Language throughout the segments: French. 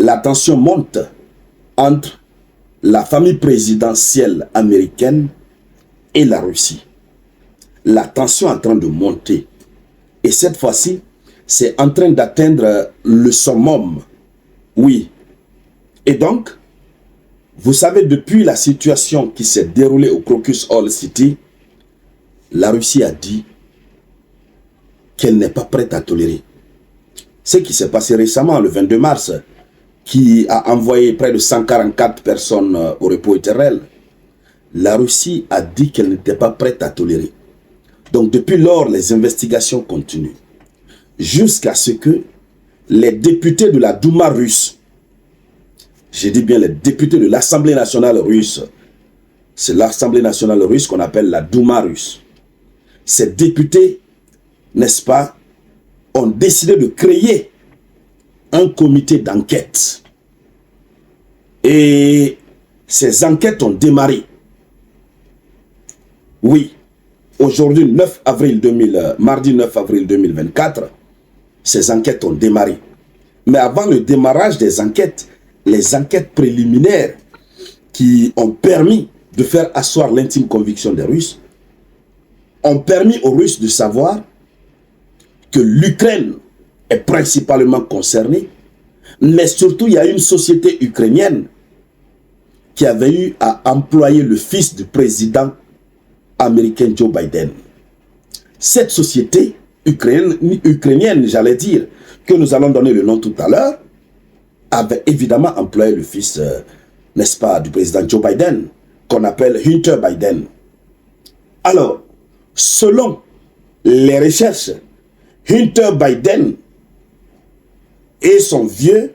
la tension monte entre la famille présidentielle américaine et la Russie. La tension est en train de monter. Et cette fois-ci, c'est en train d'atteindre le summum. Oui. Et donc, vous savez, depuis la situation qui s'est déroulée au Crocus Hall City, la Russie a dit qu'elle n'est pas prête à tolérer. Ce qui s'est passé récemment, le 22 mars, qui a envoyé près de 144 personnes au repos éternel, la Russie a dit qu'elle n'était pas prête à tolérer. Donc depuis lors, les investigations continuent. Jusqu'à ce que les députés de la Douma russe, je dis bien les députés de l'Assemblée nationale russe, c'est l'Assemblée nationale russe qu'on appelle la Douma russe. Ces députés, n'est-ce pas, ont décidé de créer un comité d'enquête. Et ces enquêtes ont démarré. Oui, aujourd'hui, mardi 9 avril 2024, ces enquêtes ont démarré. Mais avant le démarrage des enquêtes, les enquêtes préliminaires qui ont permis de faire asseoir l'intime conviction des Russes, ont permis aux Russes de savoir que l'Ukraine est principalement concernée, mais surtout il y a une société ukrainienne qui avait eu à employer le fils du président américain Joe Biden. Cette société ukrainienne, j'allais dire, que nous allons donner le nom tout à l'heure, avait évidemment employé le fils, n'est-ce pas, du président Joe Biden, qu'on appelle Hunter Biden. Alors, selon les recherches, Hunter Biden et son vieux,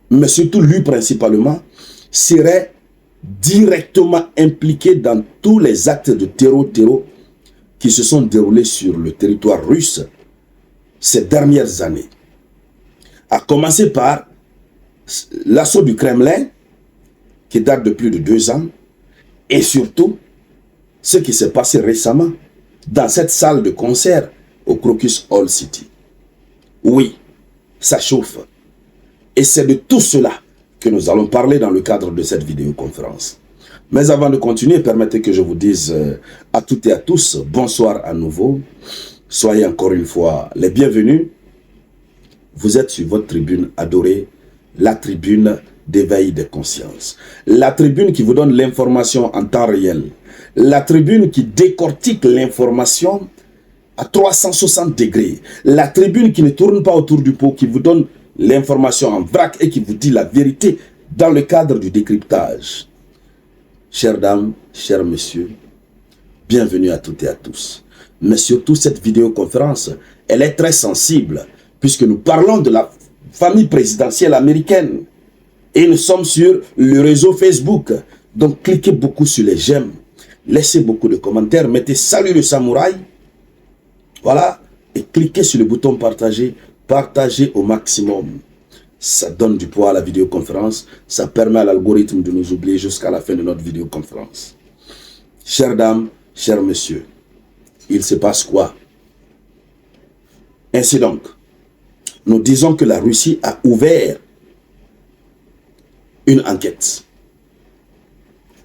mais surtout lui principalement, serait directement impliqué dans tous les actes de terreau qui se sont déroulés sur le territoire russe ces dernières années. À commencer par l'assaut du Kremlin, qui date de plus de 2 ans, et surtout ce qui s'est passé récemment dans cette salle de concert au Crocus Hall City. Oui, ça chauffe. Et c'est de tout cela que nous allons parler dans le cadre de cette vidéoconférence. Mais avant de continuer, permettez que je vous dise à toutes et à tous, bonsoir à nouveau. Soyez encore une fois les bienvenus. Vous êtes sur votre tribune adorée, la tribune d'éveil des consciences. La tribune qui vous donne l'information en temps réel. La tribune qui décortique l'information à 360 degrés. La tribune qui ne tourne pas autour du pot, qui vous donne l'information en vrac et qui vous dit la vérité dans le cadre du décryptage. Chères dames, chers messieurs, bienvenue à toutes et à tous. Mais surtout, cette vidéoconférence, elle est très sensible puisque nous parlons de la famille présidentielle américaine. Et nous sommes sur le réseau Facebook. Donc, cliquez beaucoup sur les j'aime. Laissez beaucoup de commentaires. Mettez salut le samouraï. Voilà. Et cliquez sur le bouton partager. Partagez au maximum. Ça donne du poids à la vidéoconférence. Ça permet à l'algorithme de nous oublier jusqu'à la fin de notre vidéoconférence. Chères dames, chers messieurs, il se passe quoi? Ainsi donc, nous disons que la Russie a ouvert une enquête.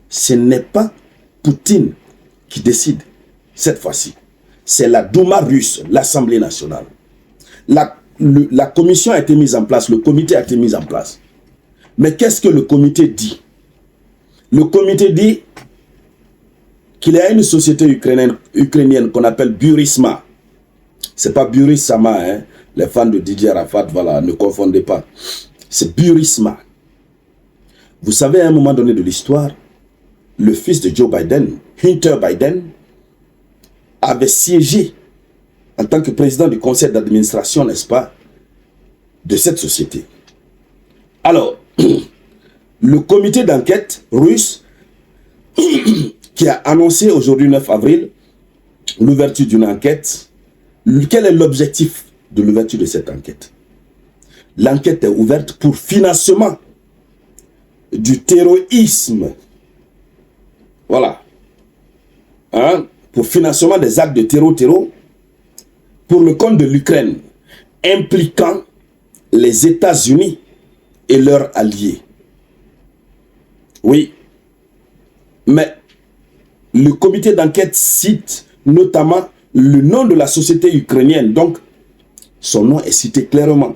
Ce n'est pas Poutine qui décide cette fois-ci. C'est la Douma russe, l'Assemblée nationale. La commission a été mise en place, le comité a été mis en place. Mais qu'est-ce que le comité dit? Le comité dit qu'il y a une société ukrainienne qu'on appelle Burisma. Ce n'est pas Burisma, hein? Les fans de Didier Arafat, voilà, ne confondez pas. C'est Burisma. Vous savez, à un moment donné de l'histoire, le fils de Joe Biden, Hunter Biden, avait siégé en tant que président du conseil d'administration, n'est-ce pas, de cette société. Alors, le comité d'enquête russe, qui a annoncé aujourd'hui 9 avril l'ouverture d'une enquête, quel est l'objectif de l'ouverture de cette enquête? L'enquête est ouverte pour financement du terrorisme. Voilà. Hein? Pour financement des actes de terreau pour le compte de l'Ukraine, impliquant les États-Unis et leurs alliés. Oui, mais le comité d'enquête cite notamment le nom de la société ukrainienne. Donc, son nom est cité clairement.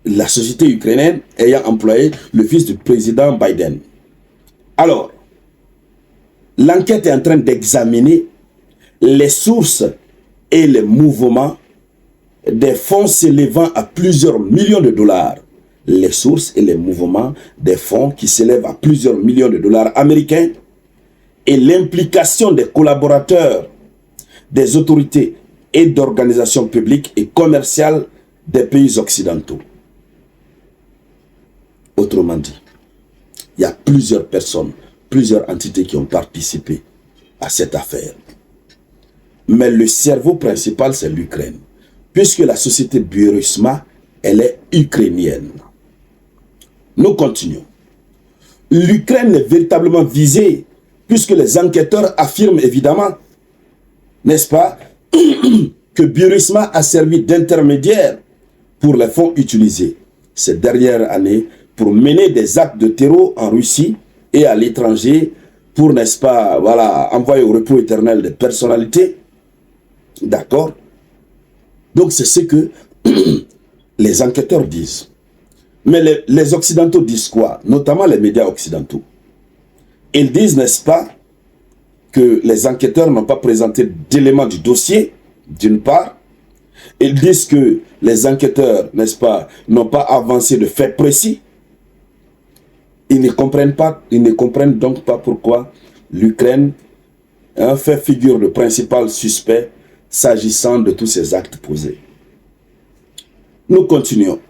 La société ukrainienne ayant employé le fils du président Biden. Alors, l'enquête est en train d'examiner les sources et les mouvements des fonds s'élevant à plusieurs millions de dollars. Les sources et les mouvements des fonds qui s'élèvent à plusieurs millions de dollars américains et l'implication des collaborateurs, des autorités et d'organisations publiques et commerciales des pays occidentaux. Autrement dit, il y a plusieurs personnes, plusieurs entités qui ont participé à cette affaire. Mais le cerveau principal, c'est l'Ukraine. Puisque la société Burisma, elle est ukrainienne. Nous continuons. L'Ukraine est véritablement visée, puisque les enquêteurs affirment évidemment, n'est-ce pas, que Burisma a servi d'intermédiaire pour les fonds utilisés ces dernières années pour mener des actes de terror en Russie et à l'étranger pour, n'est-ce pas, voilà, envoyer au repos éternel des personnalités. D'accord? Donc c'est ce que les enquêteurs disent. Mais les Occidentaux disent quoi? Notamment les médias occidentaux. Ils disent, n'est-ce pas, que les enquêteurs n'ont pas présenté d'éléments du dossier, d'une part. Ils disent que les enquêteurs, n'est-ce pas, n'ont pas avancé de faits précis. Ils ne comprennent donc pas pourquoi l'Ukraine fait figure de principal suspect s'agissant de tous ces actes posés. Nous continuons.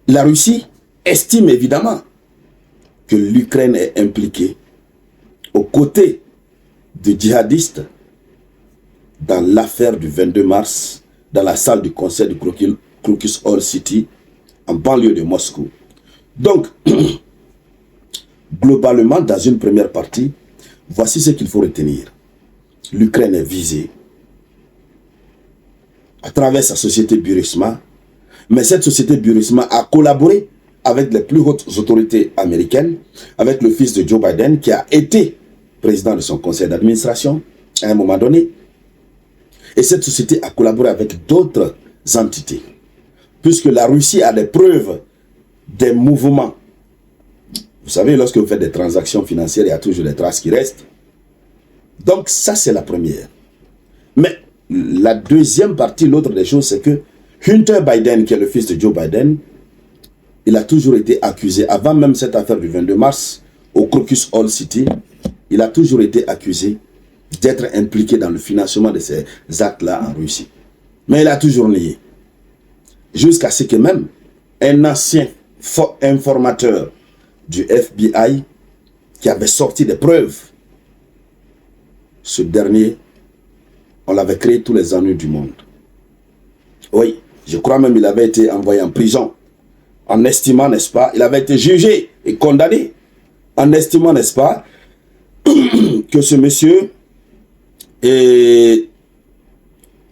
La Russie estime évidemment que l'Ukraine est impliquée aux côtés de djihadistes dans l'affaire du 22 mars, dans la salle du conseil du Crocus Hall City, en banlieue de Moscou. Donc, globalement, dans une première partie, voici ce qu'il faut retenir. L'Ukraine est visée à travers sa société Burisma, mais cette société Burisma a collaboré avec les plus hautes autorités américaines, avec le fils de Joe Biden, qui a été président de son conseil d'administration à un moment donné. Et cette société a collaboré avec d'autres entités. Puisque la Russie a des preuves des mouvements. Vous savez, lorsque vous faites des transactions financières, il y a toujours des traces qui restent. Donc ça, c'est la première. Mais la deuxième partie, l'autre des choses, c'est que Hunter Biden, qui est le fils de Joe Biden, il a toujours été accusé, avant même cette affaire du 22 mars, au Crocus Hall City, il a toujours été accusé d'être impliqué dans le financement de ces actes-là en Russie. Mais il a toujours nié. Jusqu'à ce que même un ancien informateur du FBI qui avait sorti des preuves, ce dernier, on l'avait créé tous les ennuis du monde. Oui, je crois même qu'il avait été envoyé en prison, en estimant, n'est-ce pas, il avait été jugé et condamné, en estimant, n'est-ce pas, que ce monsieur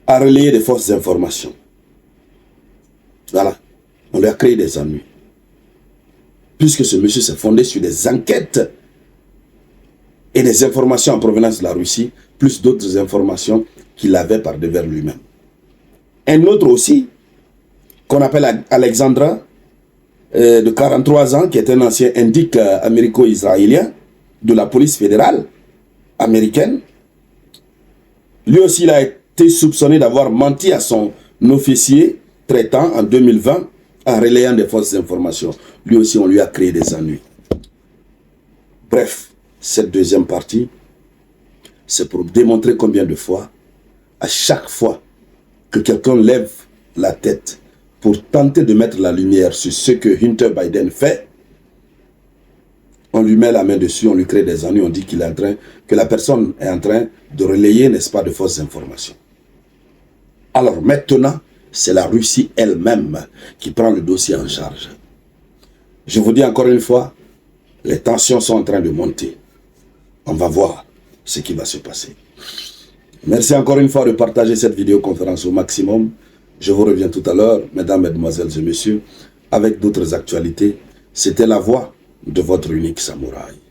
a relayé des fausses informations. Voilà, on lui a créé des ennuis. Puisque ce monsieur s'est fondé sur des enquêtes et des informations en provenance de la Russie, plus d'autres informations qu'il avait par devers lui-même. Un autre aussi, qu'on appelle Alexandra, de 43 ans, qui est un ancien indique américo-israélien de la police fédérale américaine. Lui aussi, il a été soupçonné d'avoir menti à son officier traitant en 2020 en relayant des fausses informations. Lui aussi, on lui a créé des ennuis. Bref, cette deuxième partie, c'est pour démontrer combien de fois, à chaque fois que quelqu'un lève la tête pour tenter de mettre la lumière sur ce que Hunter Biden fait, on lui met la main dessus, on lui crée des ennuis, on dit qu'il est en train, que la personne est en train de relayer, n'est-ce pas, de fausses informations. Alors maintenant, c'est la Russie elle-même qui prend le dossier en charge. Je vous dis encore une fois, les tensions sont en train de monter. On va voir ce qui va se passer. Merci encore une fois de partager cette vidéoconférence au maximum. Je vous reviens tout à l'heure, mesdames, mesdemoiselles et messieurs, avec d'autres actualités. C'était la voix de votre unique samouraï.